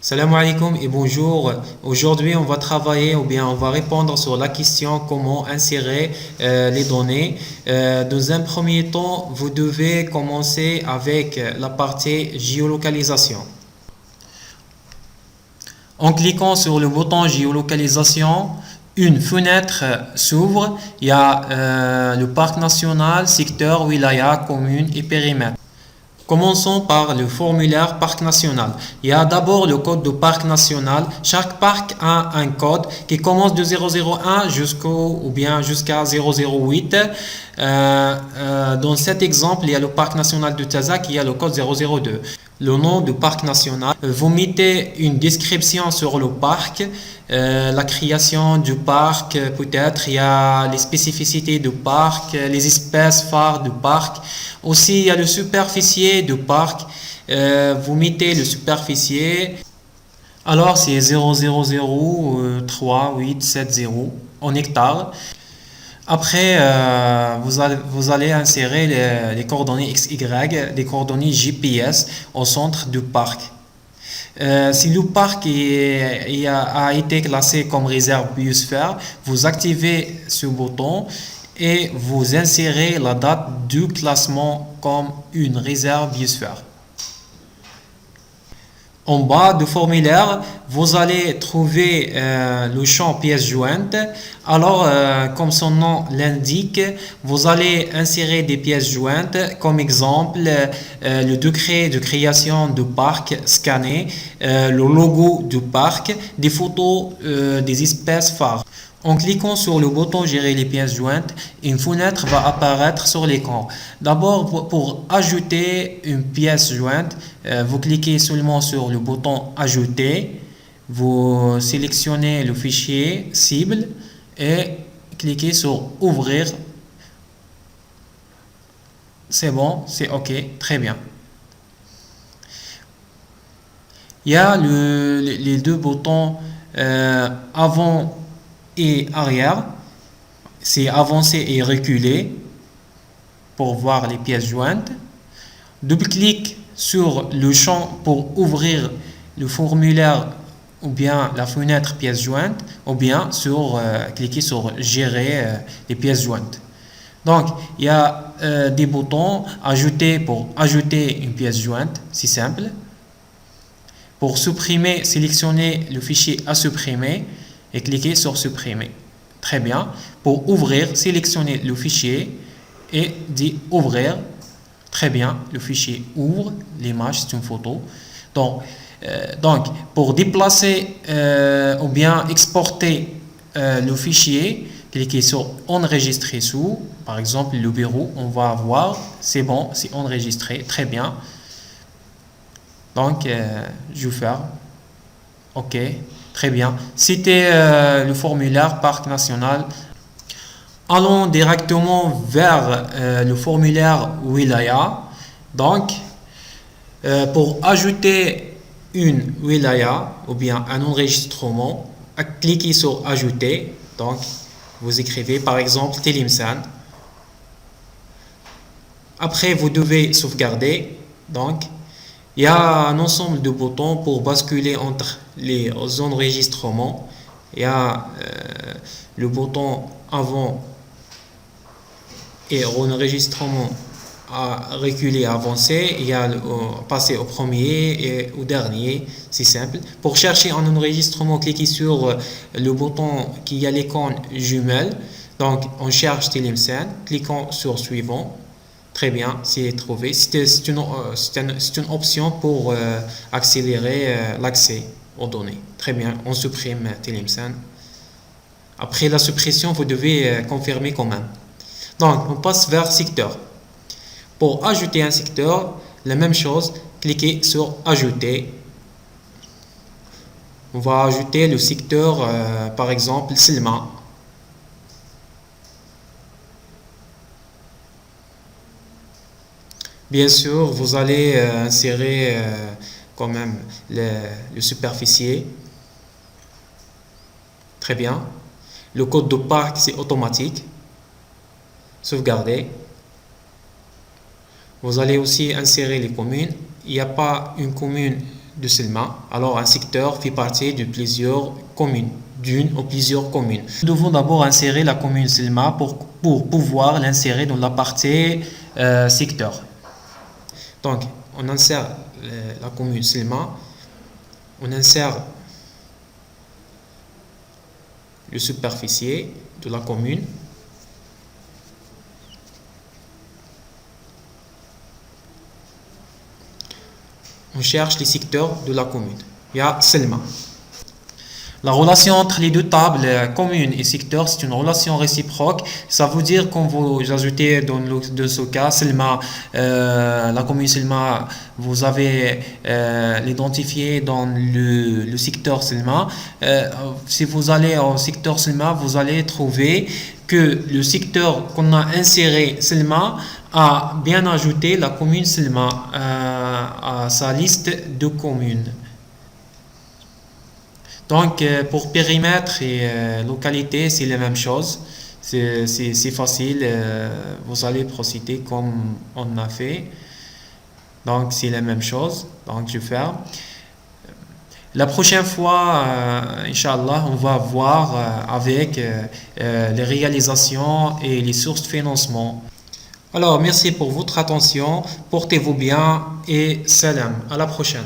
Salam alaikum et bonjour. Aujourd'hui, on va travailler ou bien on va répondre sur la question comment insérer les données. Dans un premier temps, vous devez commencer avec la partie géolocalisation. En cliquant sur le bouton géolocalisation, une fenêtre s'ouvre. Il y a le parc national, secteur, wilaya, commune et périmètre. Commençons par le formulaire parc national. Il y a d'abord le code de parc national. Chaque parc a un code qui commence de 001 jusqu'à 008. Dans cet exemple, il y a le parc national de Taza qui a le code 002. Le nom du parc national. Vous mettez une description sur le parc, la création du parc, peut-être il y a les spécificités du parc, les espèces phares du parc. Aussi, il y a le superficier du parc. Vous mettez le superficier. Alors, c'est 0,003,870 en hectares. Après, vous allez insérer les coordonnées XY, les coordonnées GPS au centre du parc. Si le parc a été classé comme réserve biosphère, vous activez ce bouton et vous insérez la date du classement comme une réserve biosphère. En bas du formulaire, vous allez trouver le champ pièces jointes. Alors, comme son nom l'indique, vous allez insérer des pièces jointes, comme exemple le décret de création du parc scanné, le logo du parc, des photos des espèces phares. En cliquant sur le bouton Gérer les pièces jointes, une fenêtre va apparaître sur l'écran. D'abord, pour ajouter une pièce jointe, vous cliquez seulement sur le bouton Ajouter, vous sélectionnez le fichier cible et cliquez sur Ouvrir. C'est bon, c'est OK, très bien. Il y a les deux boutons avant et arrière, c'est avancer et reculer pour voir les pièces jointes. Double-clic sur le champ pour ouvrir le formulaire ou bien la fenêtre pièces jointes ou bien cliquer sur gérer les pièces jointes. Donc il y a des boutons ajouter pour ajouter une pièce jointe, c'est simple. Pour supprimer, sélectionnez le fichier à supprimer et cliquez sur supprimer. Très bien. Pour ouvrir, sélectionnez le fichier et dit ouvrir. Très bien. Le fichier ouvre. L'image, c'est une photo. Donc pour déplacer ou bien exporter le fichier, cliquez sur enregistrer sous. Par exemple, le bureau, on va voir. C'est bon, c'est enregistré. Très bien. Donc, je vais faire OK. Très bien. C'était le formulaire Parc national. Allons directement vers le formulaire Wilaya. Donc, pour ajouter une Wilaya ou bien un enregistrement, cliquez sur Ajouter. Donc, vous écrivez par exemple Télimsan. Après, vous devez sauvegarder. Donc, il y a un ensemble de boutons pour basculer entre les enregistrements. Il y a le bouton avant et enregistrement à reculer, avancer. Il y a passer au premier et au dernier. C'est simple. Pour chercher un enregistrement, cliquez sur le bouton qui a l'icône jumelle. Donc, on cherche Télimsan. Cliquons sur suivant. Très bien, c'est trouvé. C'est une option pour accélérer l'accès aux données. Très bien, on supprime Télimsan. Après la suppression, vous devez confirmer quand même. Donc, on passe vers secteur. Pour ajouter un secteur, la même chose, cliquez sur Ajouter. On va ajouter le secteur, par exemple, Selma. Bien sûr, vous allez insérer quand même le superficier. Très bien. Le code de parc, c'est automatique. Sauvegarder. Vous allez aussi insérer les communes. Il n'y a pas une commune de Selma. Alors, un secteur fait partie de plusieurs communes, d'une ou plusieurs communes. Nous devons d'abord insérer la commune Selma pour pouvoir l'insérer dans la partie secteur. Donc, on insère la commune Selma, on insère le superficier de la commune. On cherche les secteurs de la commune. Il y a Selma. La relation entre les deux tables, commune et secteur, c'est une relation réciproque. Ça veut dire quand vous ajoutez dans ce cas, Selma, la commune Selma, vous avez l'identifié dans le secteur Selma. Si vous allez au secteur Selma, vous allez trouver que le secteur qu'on a inséré Selma a bien ajouté la commune Selma à sa liste de communes. Donc, pour périmètre et localité, c'est la même chose. C'est facile. Vous allez procéder comme on a fait. Donc, c'est la même chose. Donc, je ferme. La prochaine fois, Inch'Allah, on va voir avec les réalisations et les sources de financement. Alors, merci pour votre attention. Portez-vous bien et salam. À la prochaine.